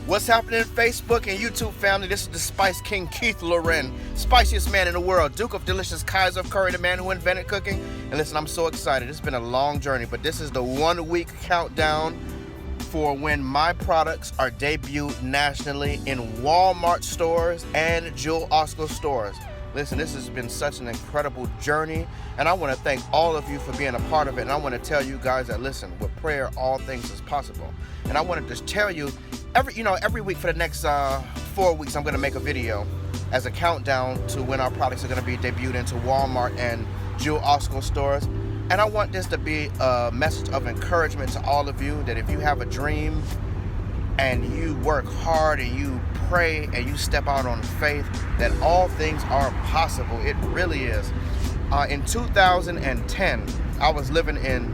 What's happening, Facebook and YouTube family? This is the Spice King Keith Lorren, spiciest man in the world, Duke of Delicious, Kaiser of Curry, the man who invented cooking. And listen, I'm so excited. It's been a long journey, but this is the 1 week countdown for when my products are debuted nationally in Walmart stores and Jewel Osco stores. Listen, this has been such an incredible journey, and I want to thank all of you for being a part of it. And I want to tell you guys that, listen, with prayer, all things is possible. And I wanted to tell you, every week for the next 4 weeks, I'm going to make a video as a countdown to when our products are going to be debuted into Walmart and Jewel Osco stores. And I want this to be a message of encouragement to all of you, that if you have a dream and you work hard and you pray and you step out on faith, that all things are possible. It really is. In 2010, I was living in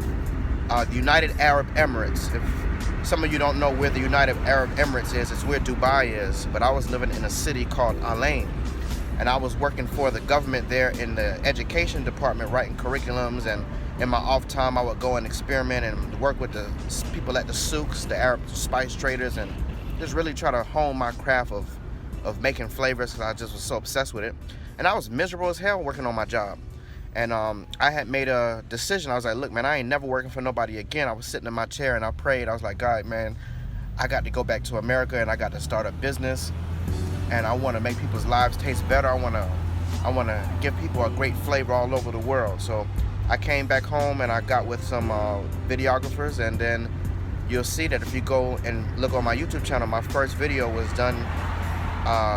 the United Arab Emirates. If some of you don't know where the United Arab Emirates is, it's where Dubai is. But I was living in a city called Alain. And I was working for the government there in the education department, writing curriculums. And in my off time, I would go and experiment and work with the people at the souks, the Arab spice traders, and just really try to hone my craft of making flavors, because I just was so obsessed with it. And I was miserable as hell working on my job. And I had made a decision. I was like, look, man, I ain't never working for nobody again. I was sitting in my chair and I prayed. I was like, God, man, I got to go back to America and I got to start a business. And I want to make people's lives taste better. I want to give people a great flavor all over the world. So I came back home and I got with some videographers, and then you'll see that if you go and look on my YouTube channel, my first video was done,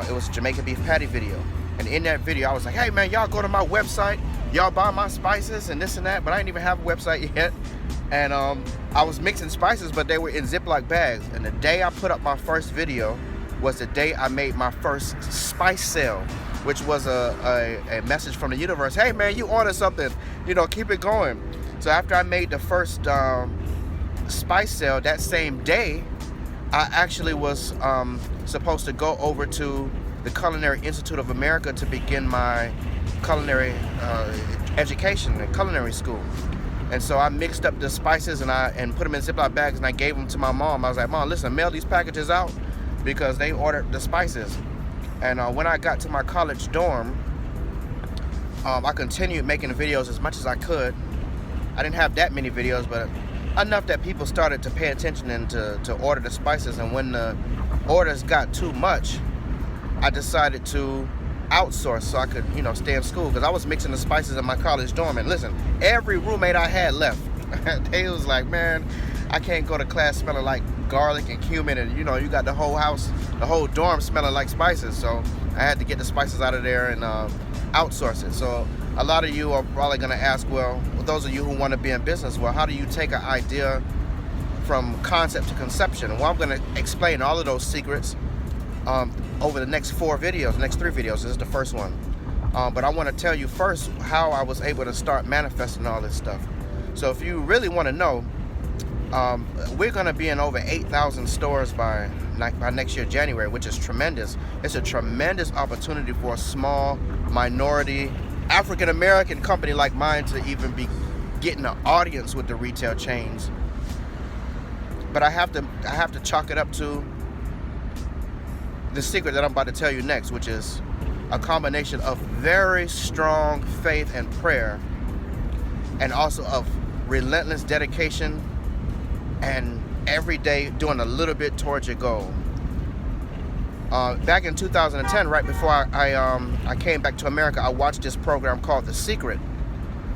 it was a Jamaican beef patty video. And in that video, I was like, hey man, y'all go to my website, y'all buy my spices and this and that, but I didn't even have a website yet. And I was mixing spices, but they were in Ziploc bags. And the day I put up my first video was the day I made my first spice sale, which was a message from the universe. Hey man, you ordered something, keep it going. So after I made the first spice sale, that same day, I actually was supposed to go over to the Culinary Institute of America to begin my culinary education and culinary school. And so I mixed up the spices and put them in Ziploc bags, and I gave them to my mom. I was like, Mom, listen, mail these packages out, because they ordered the spices. And when I got to my college dorm, I continued making videos as much as I could. I didn't have that many videos, but enough that people started to pay attention and to order the spices. And when the orders got too much, I decided to outsource so I could, stay in school, because I was mixing the spices in my college dorm. And listen, every roommate I had left. They was like, man, I can't go to class smelling like garlic and cumin, and you got the whole house, the whole dorm smelling like spices. So I had to get the spices out of there and outsource it. So a lot of you are probably going to ask, well, those of you who want to be in business, well, how do you take an idea from concept to conception? Well, I'm going to explain all of those secrets over the next 4 videos, the next 3 videos. This is the first one. But I want to tell you first how I was able to start manifesting all this stuff. So if you really want to know, we're going to be in over 8,000 stores by next year, January, which is tremendous. It's a tremendous opportunity for a small minority African-American company like mine to even be getting an audience with the retail chains. But I have to chalk it up to the secret that I'm about to tell you next, which is a combination of very strong faith and prayer, and also of relentless dedication, and every day doing a little bit towards your goal. Back in 2010, right before I came back to America, I watched this program called The Secret.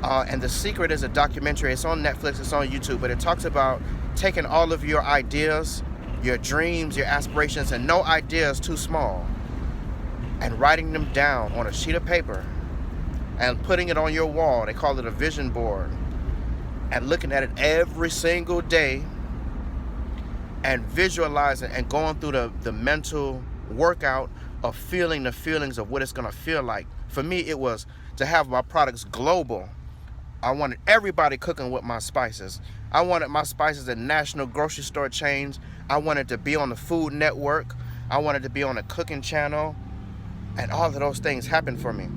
And The Secret is a documentary. It's on Netflix, it's on YouTube, but it talks about taking all of your ideas, your dreams, your aspirations, and no idea is too small, and writing them down on a sheet of paper and putting it on your wall. They call it a vision board. And looking at it every single day and visualizing and going through the mental workout of feeling the feelings of what it's going to feel like. For me, it was to have my products global. I wanted everybody cooking with my spices. I wanted my spices in national grocery store chains. I wanted to be on the Food Network. I wanted to be on a cooking channel. And all of those things happened for me.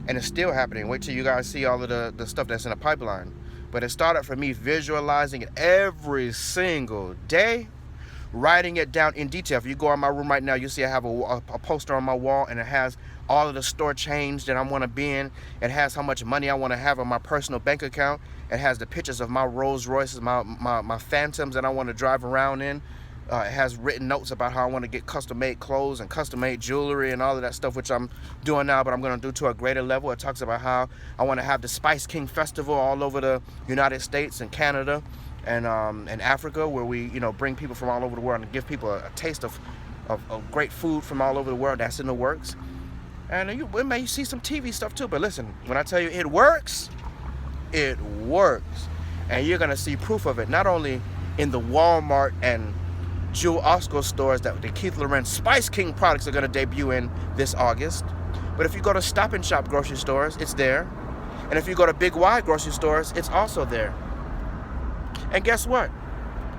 And it's still happening. Wait till you guys see all of the stuff that's in the pipeline. But it started for me visualizing it every single day writing it down in detail. If you go in my room right now, you see I have a poster on my wall, and it has all of the store chains that I want to be in. It has how much money I want to have on my personal bank account. It has the pictures of my Rolls Royces, my Phantoms that I want to drive around in. It has written notes about how I want to get custom-made clothes and custom-made jewelry and all of that stuff, which I'm doing now, but I'm going to do to a greater level. It talks about how I want to have the Spice King Festival all over the United States and Canada and Africa, where we, bring people from all over the world and give people a taste of great food from all over the world. That's in the works. And you may see some TV stuff too, but listen, when I tell you it works, it works. And you're going to see proof of it, not only in the Walmart and Jewel Osco stores that the Keith Lorren Spice King products are going to debut in this August, but if you go to Stop and Shop grocery stores, it's there. And if you go to Big Y grocery stores, it's also there. And guess what?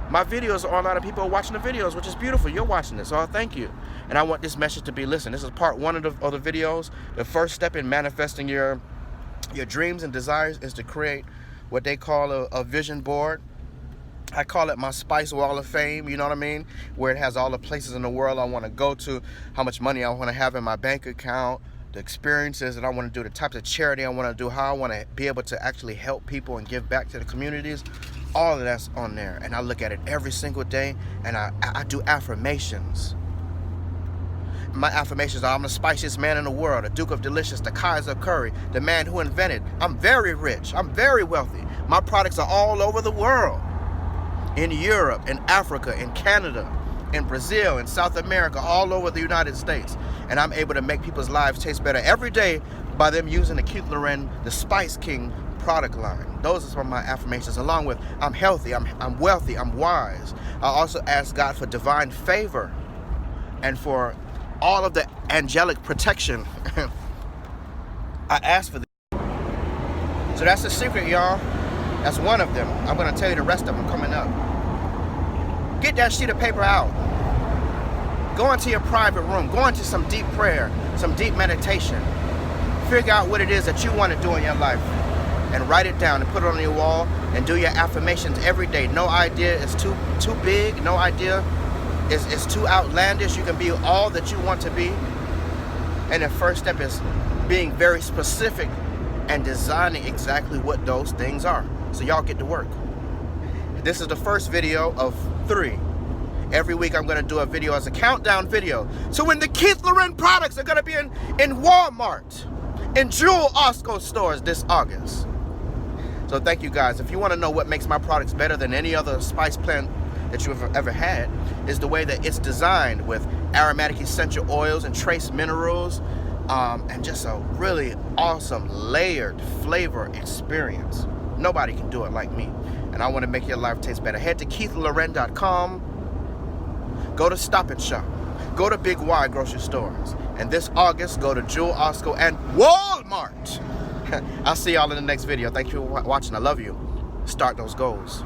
My videos are on, a lot of people are watching the videos, which is beautiful. You're watching this, so thank you. And I want this message to be listened. This is part one of the videos. The first step in manifesting your dreams and desires is to create what they call a vision board. I call it my Spice Wall of Fame, you know what I mean? Where it has all the places in the world I want to go to, how much money I want to have in my bank account, the experiences that I want to do, the types of charity I want to do, how I want to be able to actually help people and give back to the communities. All of that's on there. And I look at it every single day, and I do affirmations. My affirmations are: I'm the spiciest man in the world, the Duke of Delicious, the Kaiser of Curry, the man who invented. I'm very rich. I'm very wealthy. My products are all over the world. In Europe, in Africa, in Canada, in Brazil, in South America, all over the United States. And I'm able to make people's lives taste better every day by them using the Keith Lorren, the Spice King product line. Those are some of my affirmations, along with I'm healthy, I'm wealthy, I'm wise. I also ask God for divine favor and for all of the angelic protection. I ask for this. So that's the secret, y'all. That's one of them. I'm going to tell you the rest of them coming up. Get that sheet of paper out. Go into your private room. Go into some deep prayer, some deep meditation. Figure out what it is that you want to do in your life and write it down and put it on your wall and do your affirmations every day. No idea is too big. No idea is too outlandish. You can be all that you want to be. And the first step is being very specific and designing exactly what those things are. So y'all get to work. This is the first video of 3. Every week I'm going to do a video as a countdown video. So when the Keith Lorren products are going to be in Walmart, in Jewel Osco stores this August. So thank you guys. If you want to know what makes my products better than any other spice plant that you've ever had, is the way that it's designed with aromatic essential oils and trace minerals, and just a really awesome layered flavor experience. Nobody can do it like me. And I want to make your life taste better. Head to KeithLorren.com. Go to Stop and Shop. Go to Big Y grocery stores. And this August, go to Jewel Osco and Walmart. I'll see y'all in the next video. Thank you for watching. I love you. Start those goals.